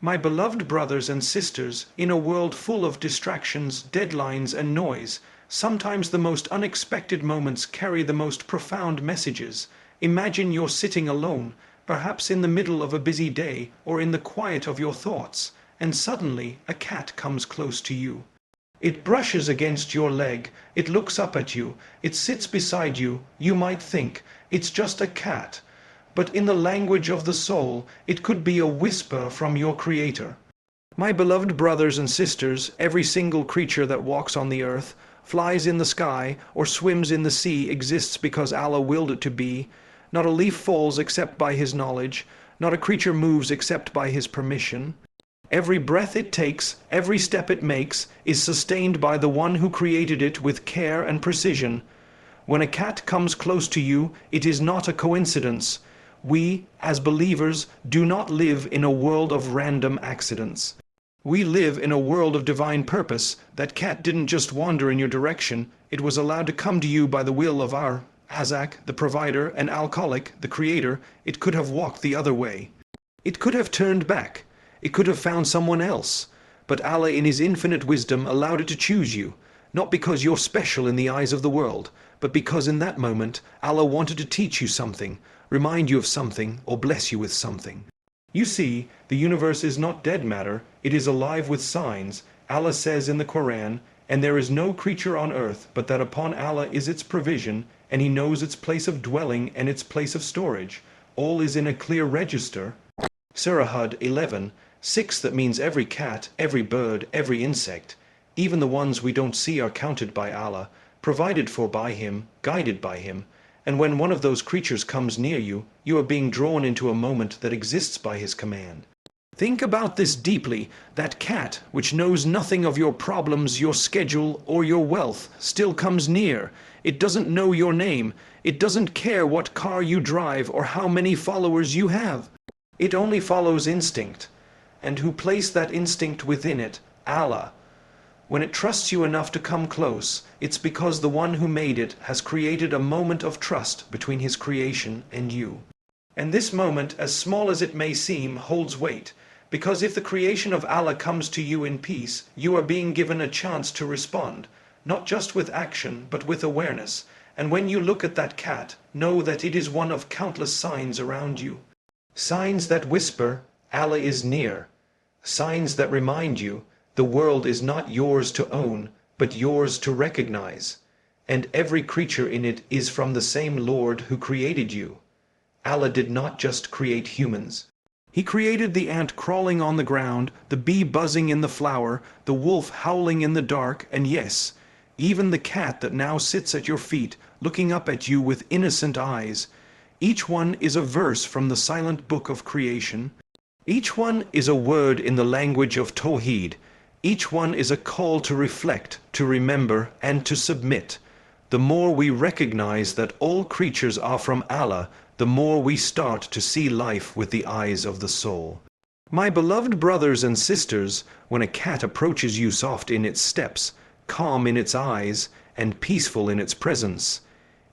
My beloved brothers and sisters, in a world full of distractions, deadlines, and noise, sometimes the most unexpected moments carry the most profound messages. Imagine you're sitting alone, perhaps in the middle of a busy day or in the quiet of your thoughts, and suddenly a cat comes close to you. It brushes against your leg, it looks up at you, it sits beside you. You might think, it's just a cat. But in the language of the soul, it could be a whisper from your Creator. My beloved brothers and sisters, every single creature that walks on the earth, flies in the sky, or swims in the sea exists because Allah willed it to be. Not a leaf falls except by His knowledge, not a creature moves except by His permission. Every breath it takes, every step it makes, is sustained by the one who created it with care and precision. When a cat comes close to you, it is not a coincidence. We, as believers, do not live in a world of random accidents. We live in a world of divine purpose. That cat didn't just wander in your direction, it was allowed to come to you by the will of our Azak, the provider, and Al-Khaliq, the creator. It could have walked the other way. It could have turned back. It could have found someone else. But Allah in His infinite wisdom allowed it to choose you, not because you're special in the eyes of the world, but because in that moment Allah wanted to teach you something, remind you of something, or bless you with something. You see, the universe is not dead matter, it is alive with signs. Allah says in the Quran, "And there is no creature on earth but that upon Allah is its provision, and He knows its place of dwelling and its place of storage. All is in a clear register." Surah Hud 11:6. That means every cat, every bird, every insect, even the ones we don't see, are counted by Allah, provided for by Him, guided by Him. And when one of those creatures comes near you, you are being drawn into a moment that exists by His command. Think about this deeply. That cat, which knows nothing of your problems, your schedule, or your wealth, still comes near. It doesn't know your name. It doesn't care what car you drive or how many followers you have. It only follows instinct. And who placed that instinct within it? Allah. When it trusts you enough to come close, it's because the one who made it has created a moment of trust between His creation and you. And this moment, as small as it may seem, holds weight, because if the creation of Allah comes to you in peace, you are being given a chance to respond, not just with action, but with awareness. And when you look at that cat, know that it is one of countless signs around you. Signs that whisper, Allah is near. Signs that remind you, the world is not yours to own, but yours to recognize. And every creature in it is from the same Lord who created you. Allah did not just create humans. He created the ant crawling on the ground, the bee buzzing in the flower, the wolf howling in the dark, and yes, even the cat that now sits at your feet, looking up at you with innocent eyes. Each one is a verse from the silent book of creation. Each one is a word in the language of Tawheed. Each one is a call to reflect, to remember, and to submit. The more we recognize that all creatures are from Allah, the more we start to see life with the eyes of the soul. My beloved brothers and sisters, when a cat approaches you soft in its steps, calm in its eyes, and peaceful in its presence,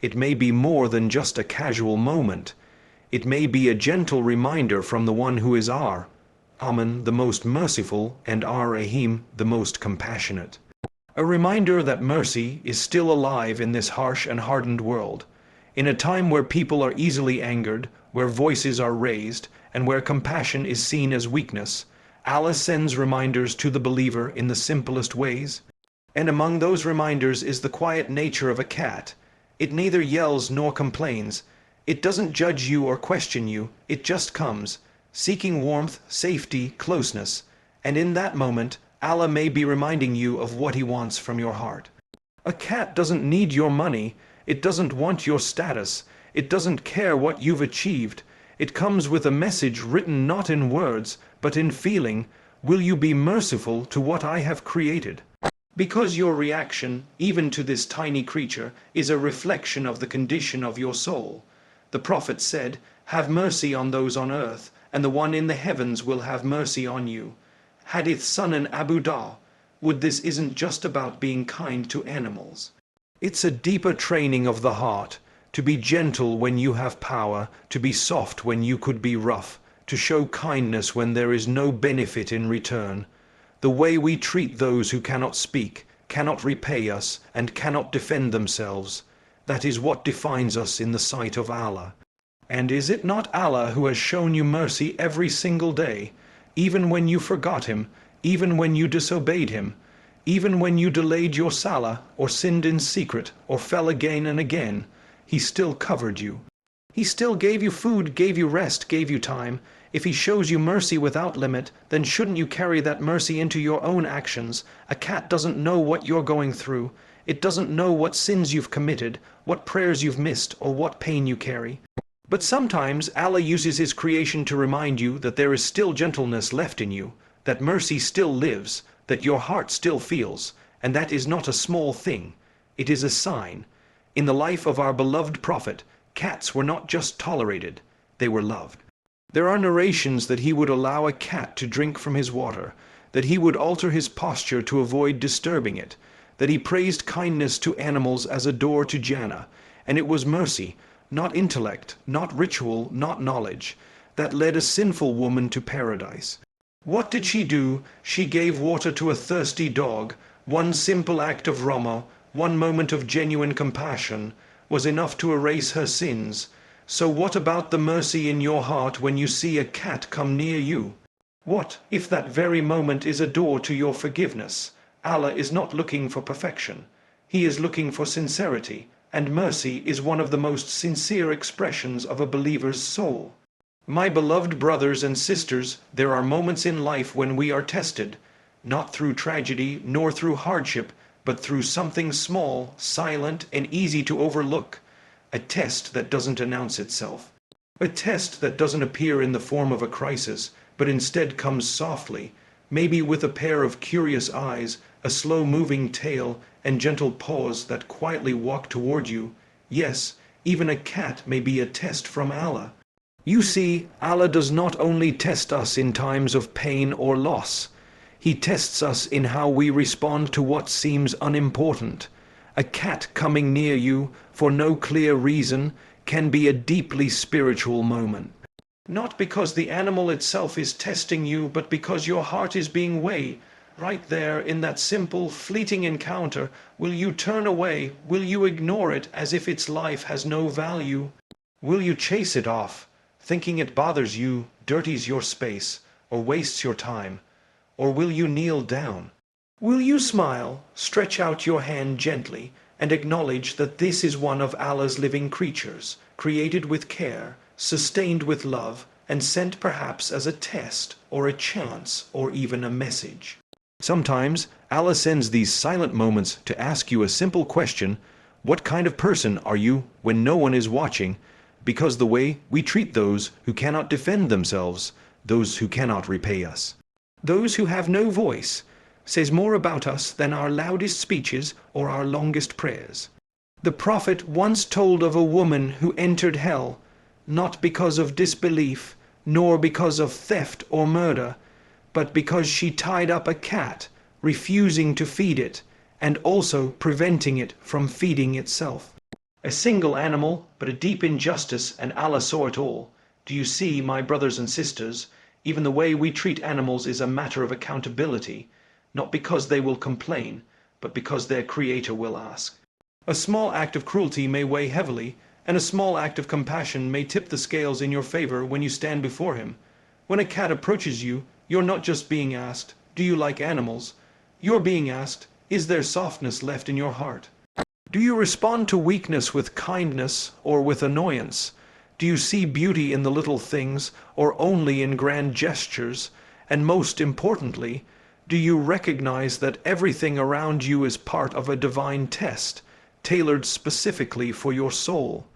it may be more than just a casual moment. It may be a gentle reminder from the one who is Amen, the most merciful, and Ar-Rahim, the most compassionate. A reminder that mercy is still alive in this harsh and hardened world. In a time where people are easily angered, where voices are raised, and where compassion is seen as weakness, Allah sends reminders to the believer in the simplest ways. And among those reminders is the quiet nature of a cat. It neither yells nor complains. It doesn't judge you or question you. It just comes, seeking warmth, safety, closeness, and in that moment, Allah may be reminding you of what He wants from your heart. A cat doesn't need your money, it doesn't want your status, it doesn't care what you've achieved. It comes with a message written not in words, but in feeling. Will you be merciful to what I have created? Because your reaction, even to this tiny creature, is a reflection of the condition of your soul. The Prophet said, "Have mercy on those on earth, and the one in the heavens will have mercy on you." Hadith Sunnah Abu Dawud. This isn't just about being kind to animals. It's a deeper training of the heart, to be gentle when you have power, to be soft when you could be rough, to show kindness when there is no benefit in return. The way we treat those who cannot speak, cannot repay us, and cannot defend themselves, that is what defines us in the sight of Allah. And is it not Allah who has shown you mercy every single day, even when you forgot Him, even when you disobeyed Him, even when you delayed your salah, or sinned in secret, or fell again and again? He still covered you. He still gave you food, gave you rest, gave you time. If He shows you mercy without limit, then shouldn't you carry that mercy into your own actions? A cat doesn't know what you're going through. It doesn't know what sins you've committed, what prayers you've missed, or what pain you carry. But sometimes Allah uses His creation to remind you that there is still gentleness left in you, that mercy still lives, that your heart still feels, and that is not a small thing. It is a sign. In the life of our beloved Prophet, cats were not just tolerated, they were loved. There are narrations that he would allow a cat to drink from his water, that he would alter his posture to avoid disturbing it, that he praised kindness to animals as a door to Jannah, and it was mercy, not intellect, not ritual, not knowledge, that led a sinful woman to paradise. What did she do? She gave water to a thirsty dog. One simple act of rahmah, one moment of genuine compassion, was enough to erase her sins. So what about the mercy in your heart when you see a cat come near you? What if that very moment is a door to your forgiveness? Allah is not looking for perfection. He is looking for sincerity, and mercy is one of the most sincere expressions of a believer's soul. My beloved brothers and sisters, there are moments in life when we are tested, not through tragedy nor through hardship, but through something small, silent, and easy to overlook. A test that doesn't announce itself. A test that doesn't appear in the form of a crisis, but instead comes softly, maybe with a pair of curious eyes, a slow-moving tail, and gentle paws that quietly walk toward you. Yes, even a cat may be a test from Allah. You see, Allah does not only test us in times of pain or loss. He tests us in how we respond to what seems unimportant. A cat coming near you, for no clear reason, can be a deeply spiritual moment. Not because the animal itself is testing you, but because your heart is being weighed. Right there in that simple, fleeting encounter, will you turn away? Will you ignore it as if its life has no value? Will you chase it off, thinking it bothers you, dirties your space, or wastes your time? Or will you kneel down? Will you smile, stretch out your hand gently, and acknowledge that this is one of Allah's living creatures, created with care, sustained with love, and sent perhaps as a test, or a chance, or even a message? Sometimes Allah sends these silent moments to ask you a simple question: what kind of person are you when no one is watching? Because the way we treat those who cannot defend themselves, those who cannot repay us, those who have no voice, says more about us than our loudest speeches or our longest prayers. The Prophet once told of a woman who entered hell, not because of disbelief, nor because of theft or murder, but because she tied up a cat, refusing to feed it, and also preventing it from feeding itself. A single animal, but a deep injustice, and Allah saw it all. Do you see, my brothers and sisters, even the way we treat animals is a matter of accountability, not because they will complain, but because their Creator will ask. A small act of cruelty may weigh heavily, and a small act of compassion may tip the scales in your favor when you stand before Him. When a cat approaches you, you're not just being asked, do you like animals? You're being asked, is there softness left in your heart? Do you respond to weakness with kindness or with annoyance? Do you see beauty in the little things or only in grand gestures? And most importantly, do you recognize that everything around you is part of a divine test, tailored specifically for your soul?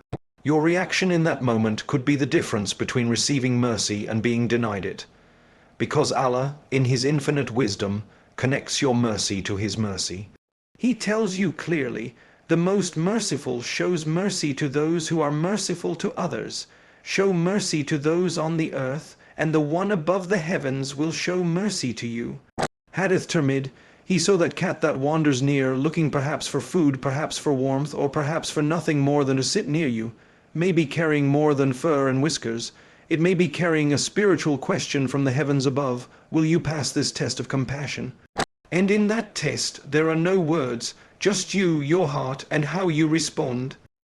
Your reaction in that moment could be the difference between receiving mercy and being denied it. Because Allah, in His infinite wisdom, connects your mercy to His mercy. He tells you clearly, the most merciful shows mercy to those who are merciful to others. Show mercy to those on the earth, and the one above the heavens will show mercy to you. Hadith Tirmidhi, he saw that cat that wanders near, looking perhaps for food, perhaps for warmth, or perhaps for nothing more than to sit near you, maybe carrying more than fur and whiskers, It may be carrying a spiritual question from the heavens above. Will you pass this test of compassion? And in that test there are no words, just you, your heart, and how you respond.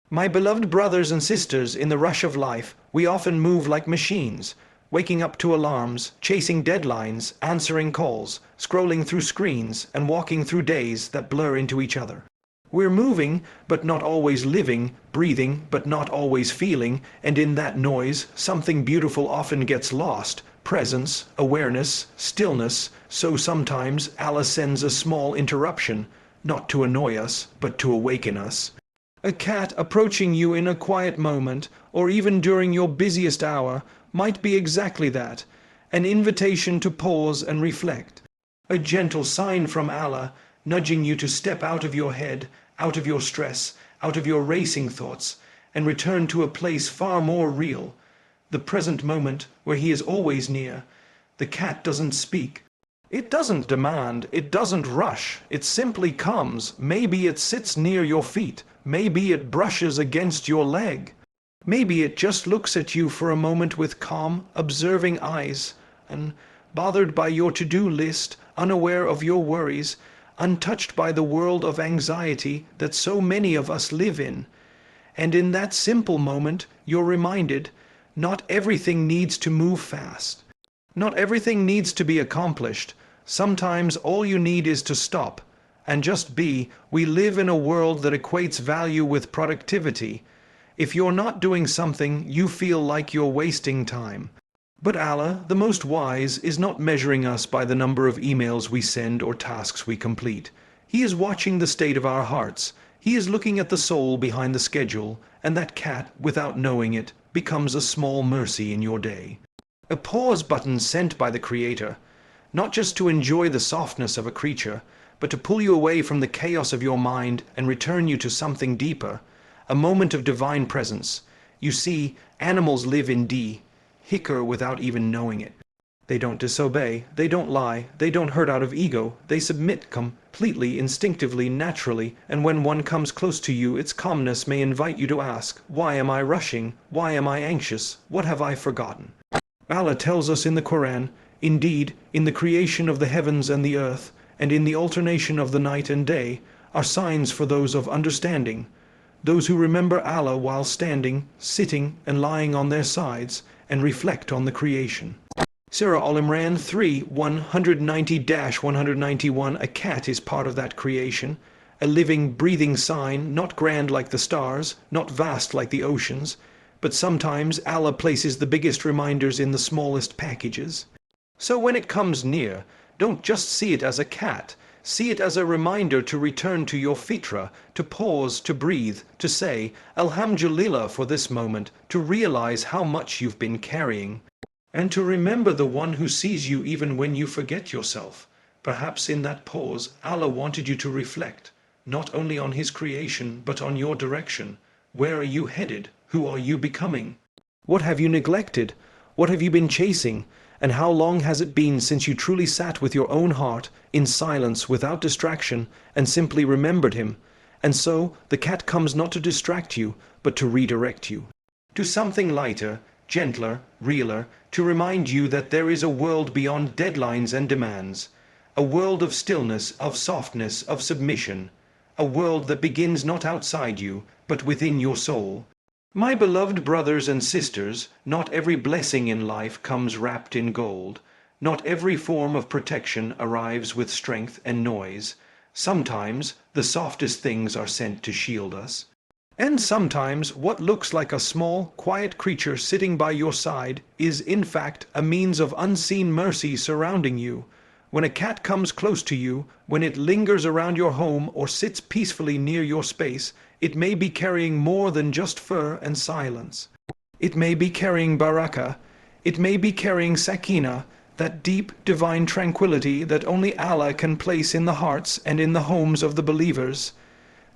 My beloved brothers and sisters, in the rush of life, we often move like machines, waking up to alarms, chasing deadlines, answering calls, scrolling through screens, and walking through days that blur into each other. We're moving, but not always living, breathing, but not always feeling, and in that noise, something beautiful often gets lost. Presence, awareness, stillness. So sometimes Allah sends a small interruption, not to annoy us, but to awaken us. A cat approaching you in a quiet moment, or even during your busiest hour, might be exactly that, an invitation to pause and reflect. A gentle sign from Allah, nudging you to step out of your head, out of your stress, out of your racing thoughts, and return to a place far more real, the present moment where He is always near. The cat doesn't speak. It doesn't demand, it doesn't rush, it simply comes. Maybe it sits near your feet, maybe it brushes against your leg. Maybe it just looks at you for a moment with calm, observing eyes, and bothered by your to-do list, unaware of your worries, untouched by the world of anxiety that so many of us live in. And in that simple moment, you're reminded, not everything needs to move fast. Not everything needs to be accomplished. Sometimes all you need is to stop and just be. We live in a world that equates value with productivity. If you're not doing something, you feel like you're wasting time. But Allah, the Most Wise, is not measuring us by the number of emails we send or tasks we complete. He is watching the state of our hearts. He is looking at the soul behind the schedule, and that cat, without knowing it, becomes a small mercy in your day. A pause button sent by the Creator, not just to enjoy the softness of a creature, but to pull you away from the chaos of your mind and return you to something deeper, a moment of divine presence. You see, animals live in hikr without even knowing it. They don't disobey, they don't lie, they don't hurt out of ego, they submit completely, instinctively, naturally, and when one comes close to you, its calmness may invite you to ask, why am I rushing? Why am I anxious? What have I forgotten? Allah tells us in the Quran, indeed, in the creation of the heavens and the earth, and in the alternation of the night and day, are signs for those of understanding, those who remember Allah while standing, sitting, and lying on their sides, and reflect on the creation. Surah Al-Imran 3, 190-191. A cat is part of that creation, a living, breathing sign, not grand like the stars, not vast like the oceans, but sometimes Allah places the biggest reminders in the smallest packages. So when it comes near, don't just see it as a cat. See it as a reminder to return to your fitra, to pause, to breathe, to say, Alhamdulillah for this moment, to realize how much you've been carrying, and to remember the one who sees you even when you forget yourself. Perhaps in that pause, Allah wanted you to reflect, not only on His creation, but on your direction. Where are you headed? Who are you becoming? What have you neglected? What have you been chasing? And how long has it been since you truly sat with your own heart, in silence, without distraction, and simply remembered Him? And so, the cat comes not to distract you, but to redirect you to something lighter, gentler, realer, to remind you that there is a world beyond deadlines and demands, a world of stillness, of softness, of submission, a world that begins not outside you, but within your soul. My beloved brothers and sisters, not every blessing in life comes wrapped in gold. Not every form of protection arrives with strength and noise. Sometimes the softest things are sent to shield us. And sometimes what looks like a small, quiet creature sitting by your side is in fact a means of unseen mercy surrounding you. When a cat comes close to you, when it lingers around your home or sits peacefully near your space, it may be carrying more than just fur and silence. It may be carrying barakah, it may be carrying sakina, that deep divine tranquility that only Allah can place in the hearts and in the homes of the believers.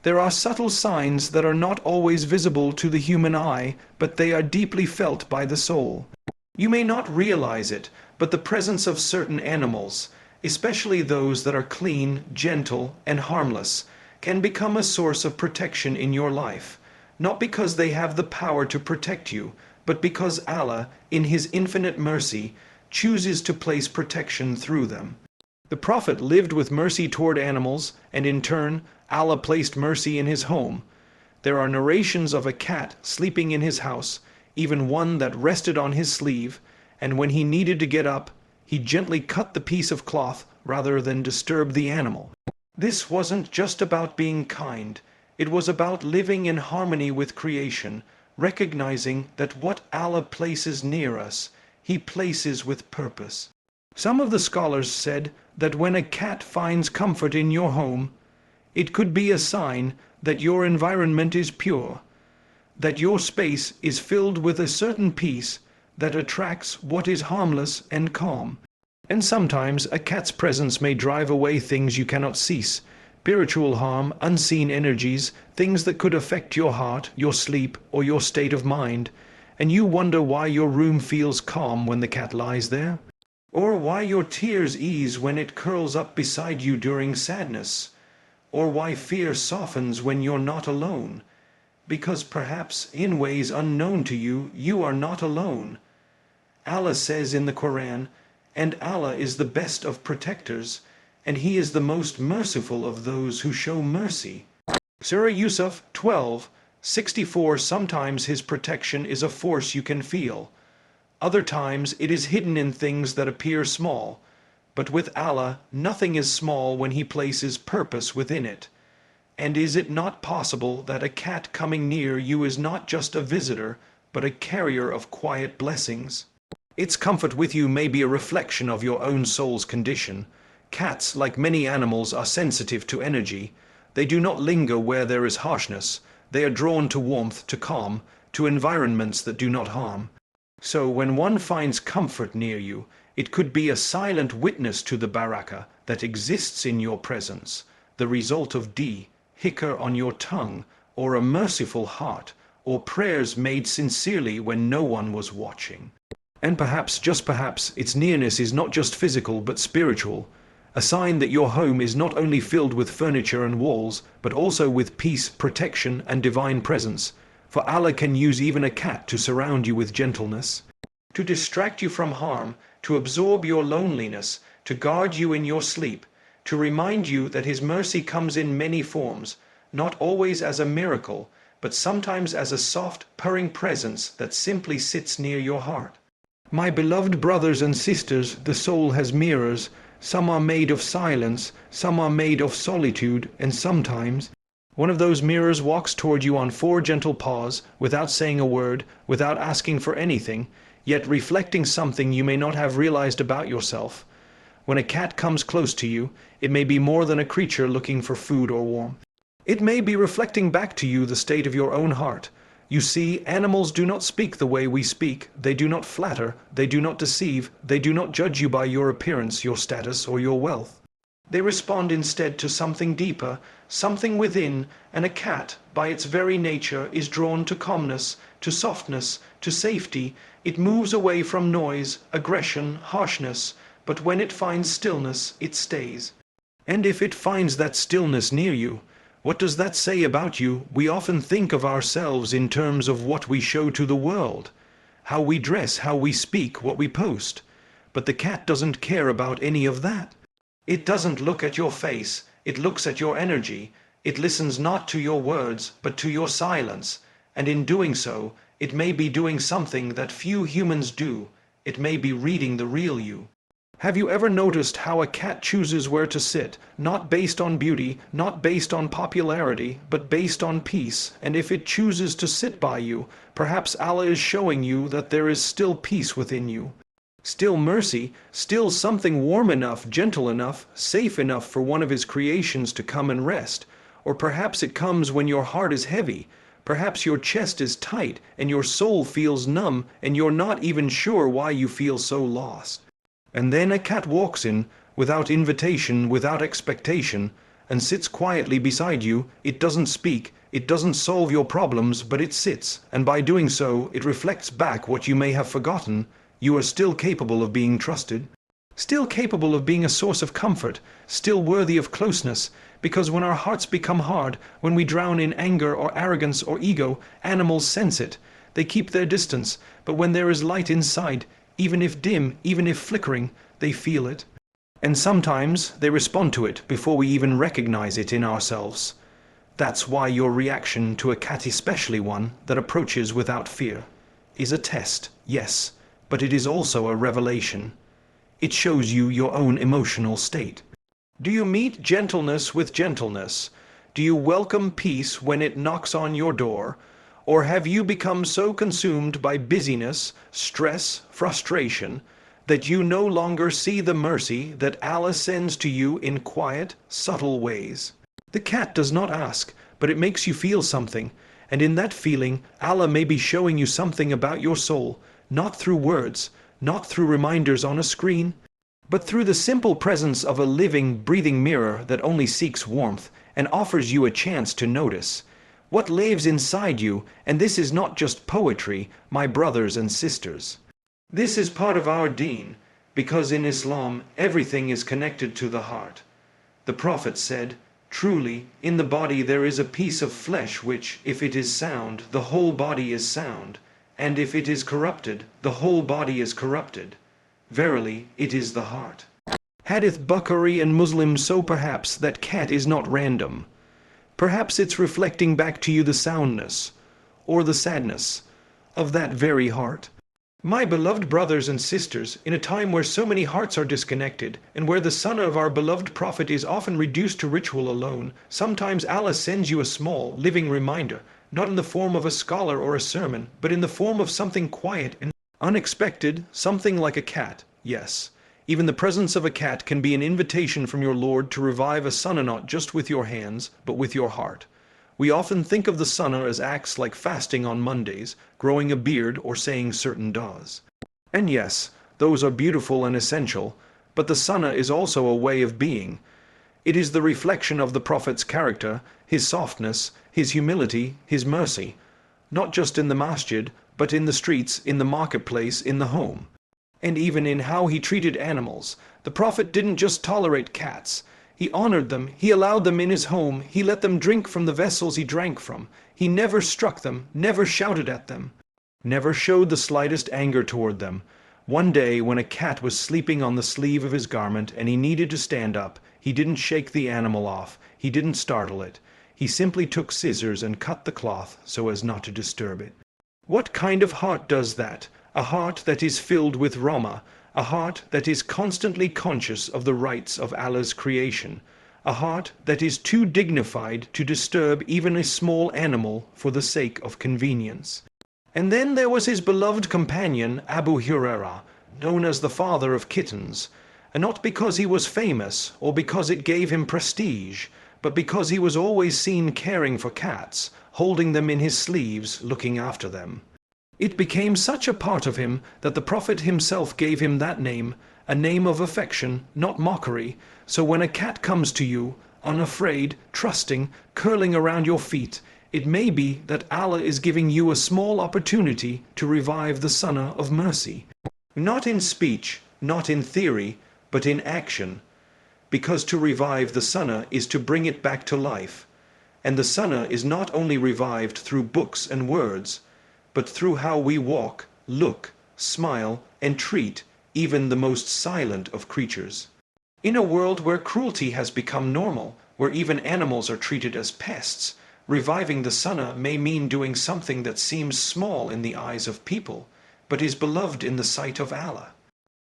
There are subtle signs that are not always visible to the human eye, but they are deeply felt by the soul. You may not realize it, but the presence of certain animals, especially those that are clean, gentle, and harmless, can become a source of protection in your life, not because they have the power to protect you, but because Allah, in His infinite mercy, chooses to place protection through them. The Prophet lived with mercy toward animals, and in turn, Allah placed mercy in his home. There are narrations of a cat sleeping in his house, even one that rested on his sleeve, and when he needed to get up, he gently cut the piece of cloth rather than disturb the animal. This wasn't just about being kind, it was about living in harmony with creation, recognizing that what Allah places near us, He places with purpose. Some of the scholars said that when a cat finds comfort in your home, it could be a sign that your environment is pure, that your space is filled with a certain peace that attracts what is harmless and calm. And sometimes a cat's presence may drive away things you cannot cease, spiritual harm, unseen energies, things that could affect your heart, your sleep, or your state of mind, and you wonder why your room feels calm when the cat lies there, or why your tears ease when it curls up beside you during sadness, or why fear softens when you're not alone, because perhaps in ways unknown to you, you are not alone. Allah says in the Quran, "And Allah is the best of protectors, and He is the most merciful of those who show mercy." Surah Yusuf 12:64. Sometimes His protection is a force you can feel. Other times it is hidden in things that appear small. But with Allah, nothing is small when He places purpose within it. And is it not possible that a cat coming near you is not just a visitor, but a carrier of quiet blessings? Its comfort with you may be a reflection of your own soul's condition. Cats, like many animals, are sensitive to energy. They do not linger where there is harshness. They are drawn to warmth, to calm, to environments that do not harm. So when one finds comfort near you, it could be a silent witness to the barakah that exists in your presence, the result of hikr on your tongue, or a merciful heart, or prayers made sincerely when no one was watching. And perhaps, just perhaps, its nearness is not just physical but spiritual, a sign that your home is not only filled with furniture and walls, but also with peace, protection, and divine presence. For Allah can use even a cat to surround you with gentleness, to distract you from harm, to absorb your loneliness, to guard you in your sleep, to remind you that His mercy comes in many forms, not always as a miracle, but sometimes as a soft, purring presence that simply sits near your heart. My beloved brothers and sisters, the soul has mirrors. Some are made of silence, some are made of solitude, and sometimes one of those mirrors walks toward you on 4 gentle paws, without saying a word, without asking for anything, yet reflecting something you may not have realized about yourself. When a cat comes close to you, it may be more than a creature looking for food or warmth. It may be reflecting back to you the state of your own heart. You see, animals do not speak the way we speak, they do not flatter, they do not deceive, they do not judge you by your appearance, your status, or your wealth. They respond instead to something deeper, something within, and a cat, by its very nature, is drawn to calmness, to softness, to safety. It moves away from noise, aggression, harshness, but when it finds stillness, it stays. And if it finds that stillness near you, what does that say about you? We often think of ourselves in terms of what we show to the world, how we dress, how we speak, what we post. But the cat doesn't care about any of that. It doesn't look at your face, it looks at your energy. It listens not to your words, but to your silence. And in doing so, it may be doing something that few humans do. It may be reading the real you. Have you ever noticed how a cat chooses where to sit, not based on beauty, not based on popularity, but based on peace? And if it chooses to sit by you, perhaps Allah is showing you that there is still peace within you. Still mercy, still something warm enough, gentle enough, safe enough for one of His creations to come and rest. Or perhaps it comes when your heart is heavy. Perhaps your chest is tight and your soul feels numb and you're not even sure why you feel so lost. And then a cat walks in, without invitation, without expectation, and sits quietly beside you. It doesn't speak, it doesn't solve your problems, but it sits, and by doing so, it reflects back what you may have forgotten. You are still capable of being trusted, still capable of being a source of comfort, still worthy of closeness, because when our hearts become hard, when we drown in anger or arrogance or ego, animals sense it. They keep their distance, but when there is light inside, even if dim, even if flickering, they feel it. And sometimes they respond to it before we even recognize it in ourselves. That's why your reaction to a cat, especially one that approaches without fear, is a test, yes, but it is also a revelation. It shows you your own emotional state. Do you meet gentleness with gentleness? Do you welcome peace when it knocks on your door? Or have you become so consumed by busyness, stress, frustration, that you no longer see the mercy that Allah sends to you in quiet, subtle ways? The cat does not ask, but it makes you feel something, and in that feeling, Allah may be showing you something about your soul, not through words, not through reminders on a screen, but through the simple presence of a living, breathing mirror that only seeks warmth and offers you a chance to notice what lives inside you. And this is not just poetry, my brothers and sisters. This is part of our deen, because in Islam everything is connected to the heart. The Prophet said, "Truly, in the body there is a piece of flesh which, if it is sound, the whole body is sound, and if it is corrupted, the whole body is corrupted. Verily, it is the heart." Hadith Bukhari and Muslim. So perhaps that cat is not random. Perhaps it's reflecting back to you the soundness, or the sadness, of that very heart. My beloved brothers and sisters, in a time where so many hearts are disconnected, and where the Sunnah of our beloved Prophet is often reduced to ritual alone, sometimes Allah sends you a small, living reminder, not in the form of a scholar or a sermon, but in the form of something quiet and unexpected, something like a cat. Yes, even the presence of a cat can be an invitation from your Lord to revive a sunnah, not just with your hands, but with your heart. We often think of the sunnah as acts like fasting on Mondays, growing a beard, or saying certain du'as. And yes, those are beautiful and essential, but the sunnah is also a way of being. It is the reflection of the Prophet's character, his softness, his humility, his mercy, not just in the masjid, but in the streets, in the marketplace, in the home. And even in how he treated animals. The Prophet didn't just tolerate cats. He honored them, he allowed them in his home, he let them drink from the vessels he drank from. He never struck them, never shouted at them, never showed the slightest anger toward them. One day, when a cat was sleeping on the sleeve of his garment and he needed to stand up, he didn't shake the animal off, he didn't startle it. He simply took scissors and cut the cloth so as not to disturb it. What kind of heart does that? A heart that is filled with rahmah, a heart that is constantly conscious of the rights of Allah's creation, a heart that is too dignified to disturb even a small animal for the sake of convenience. And then there was his beloved companion Abu Hurairah, known as the father of kittens, and not because he was famous or because it gave him prestige, but because he was always seen caring for cats, holding them in his sleeves, looking after them. It became such a part of him that the Prophet himself gave him that name, a name of affection, not mockery. So when a cat comes to you, unafraid, trusting, curling around your feet, it may be that Allah is giving you a small opportunity to revive the sunnah of mercy. Not in speech, not in theory, but in action. Because to revive the sunnah is to bring it back to life. And the sunnah is not only revived through books and words, but through how we walk, look, smile, and treat even the most silent of creatures. In a world where cruelty has become normal, where even animals are treated as pests, reviving the sunnah may mean doing something that seems small in the eyes of people, but is beloved in the sight of Allah.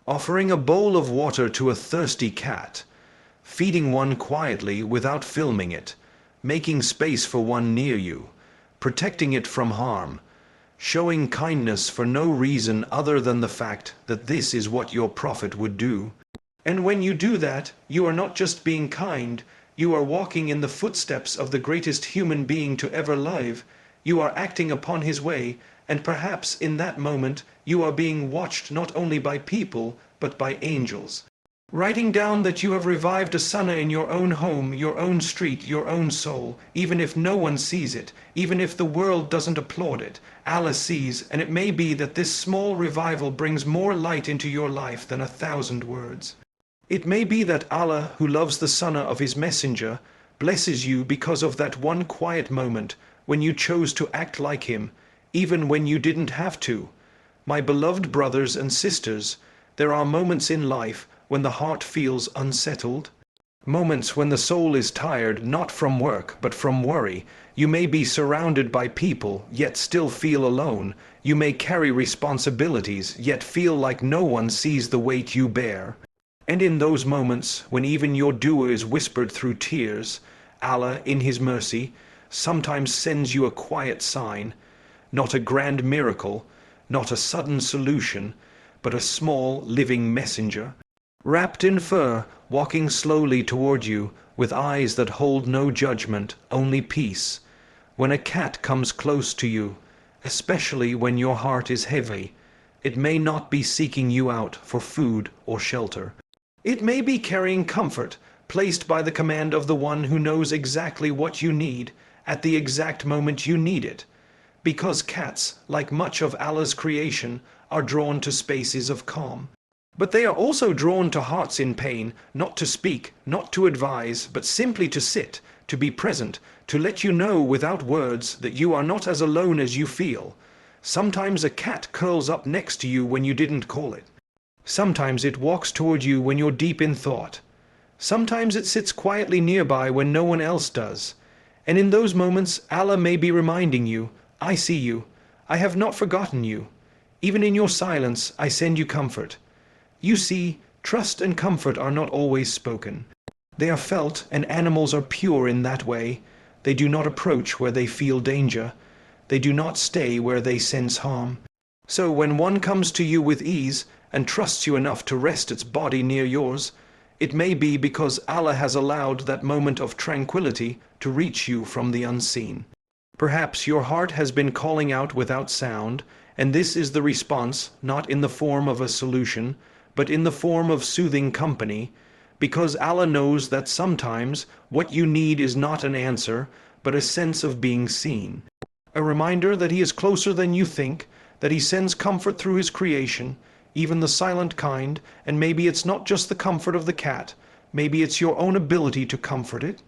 Offering a bowl of water to a thirsty cat, feeding one quietly without filming it, making space for one near you, protecting it from harm, showing kindness for no reason other than the fact that this is what your Prophet would do. And when you do that, you are not just being kind, you are walking in the footsteps of the greatest human being to ever live. You are acting upon his way, and perhaps in that moment you are being watched not only by people, but by angels. Writing down that you have revived a sunnah in your own home, your own street, your own soul, even if no one sees it, even if the world doesn't applaud it, Allah sees, and it may be that this small revival brings more light into your life than 1,000 words. It may be that Allah, who loves the sunnah of his messenger, blesses you because of that one quiet moment when you chose to act like him, even when you didn't have to. My beloved brothers and sisters, there are moments in life when the heart feels unsettled. Moments when the soul is tired not from work but from worry. You may be surrounded by people, yet still feel alone. You may carry responsibilities, yet feel like no one sees the weight you bear. And in those moments, when even your doer is whispered through tears, Allah, in His mercy, sometimes sends you a quiet sign, not a grand miracle, not a sudden solution, but a small, living messenger, wrapped in fur, walking slowly toward you, with eyes that hold no judgment, only peace. When a cat comes close to you, especially when your heart is heavy, it may not be seeking you out for food or shelter. It may be carrying comfort, placed by the command of the one who knows exactly what you need, at the exact moment you need it. Because cats, like much of Allah's creation, are drawn to spaces of calm. But they are also drawn to hearts in pain, not to speak, not to advise, but simply to sit, to be present, to let you know without words that you are not as alone as you feel. Sometimes a cat curls up next to you when you didn't call it. Sometimes it walks toward you when you're deep in thought. Sometimes it sits quietly nearby when no one else does. And in those moments, Allah may be reminding you, I see you. I have not forgotten you. Even in your silence, I send you comfort. You see, trust and comfort are not always spoken. They are felt, and animals are pure in that way. They do not approach where they feel danger. They do not stay where they sense harm. So when one comes to you with ease and trusts you enough to rest its body near yours, it may be because Allah has allowed that moment of tranquility to reach you from the unseen. Perhaps your heart has been calling out without sound, and this is the response, not in the form of a solution, but in the form of soothing company, because Allah knows that sometimes what you need is not an answer, but a sense of being seen. A reminder that He is closer than you think, that He sends comfort through His creation, even the silent kind, and maybe it's not just the comfort of the cat, maybe it's your own ability to comfort it.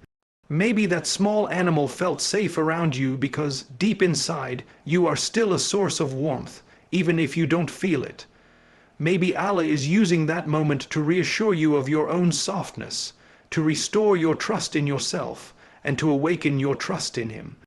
Maybe that small animal felt safe around you because deep inside you are still a source of warmth, even if you don't feel it. Maybe Allah is using that moment to reassure you of your own softness, to restore your trust in yourself, and to awaken your trust in Him.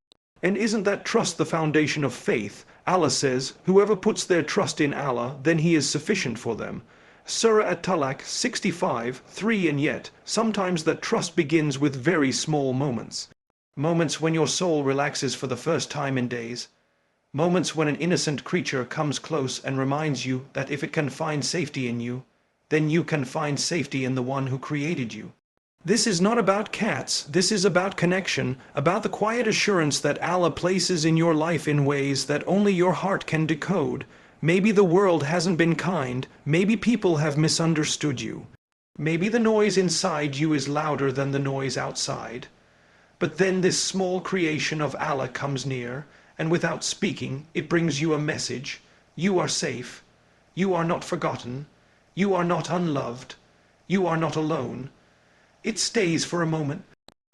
And isn't that trust the foundation of faith? Allah says, whoever puts their trust in Allah, then He is sufficient for them. Surah At-Talaq 65:3. And yet, sometimes that trust begins with very small moments. Moments when your soul relaxes for the first time in days. Moments when an innocent creature comes close and reminds you that if it can find safety in you, then you can find safety in the one who created you. This is not about cats, this is about connection, about the quiet assurance that Allah places in your life in ways that only your heart can decode. Maybe the world hasn't been kind, maybe people have misunderstood you. Maybe the noise inside you is louder than the noise outside. But then this small creation of Allah comes near, and without speaking, it brings you a message. You are safe. You are not forgotten. You are not unloved. You are not alone. It stays for a moment.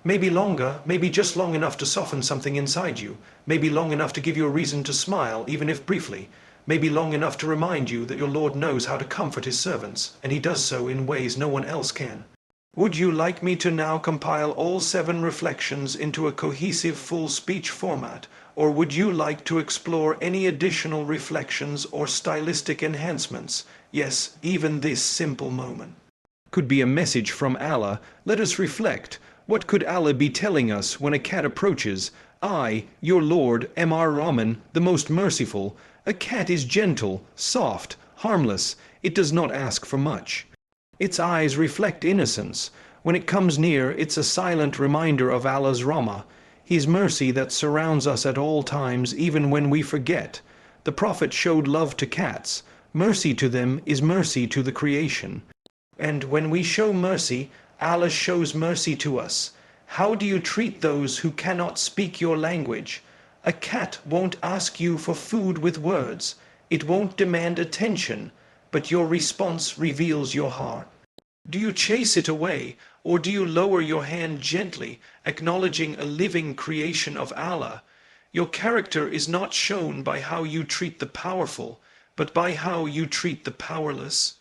Maybe longer, maybe just long enough to soften something inside you. Maybe long enough to give you a reason to smile, even if briefly. Maybe long enough to remind you that your Lord knows how to comfort His servants, and He does so in ways no one else can. Would you like me to now compile all 7 reflections into a cohesive full speech format, or would you like to explore any additional reflections or stylistic enhancements? Yes, even this simple moment could be a message from Allah. Let us reflect. What could Allah be telling us when a cat approaches? I, your Lord, am Ar-Rahman, the most merciful. A cat is gentle, soft, harmless. It does not ask for much. Its eyes reflect innocence. When it comes near, it's a silent reminder of Allah's Rahmah, His mercy that surrounds us at all times, even when we forget. The Prophet showed love to cats. Mercy to them is mercy to the creation. And when we show mercy, Allah shows mercy to us. How do you treat those who cannot speak your language? A cat won't ask you for food with words. It won't demand attention, but your response reveals your heart. Do you chase it away, or do you lower your hand gently, acknowledging a living creation of Allah? Your character is not shown by how you treat the powerful, but by how you treat the powerless.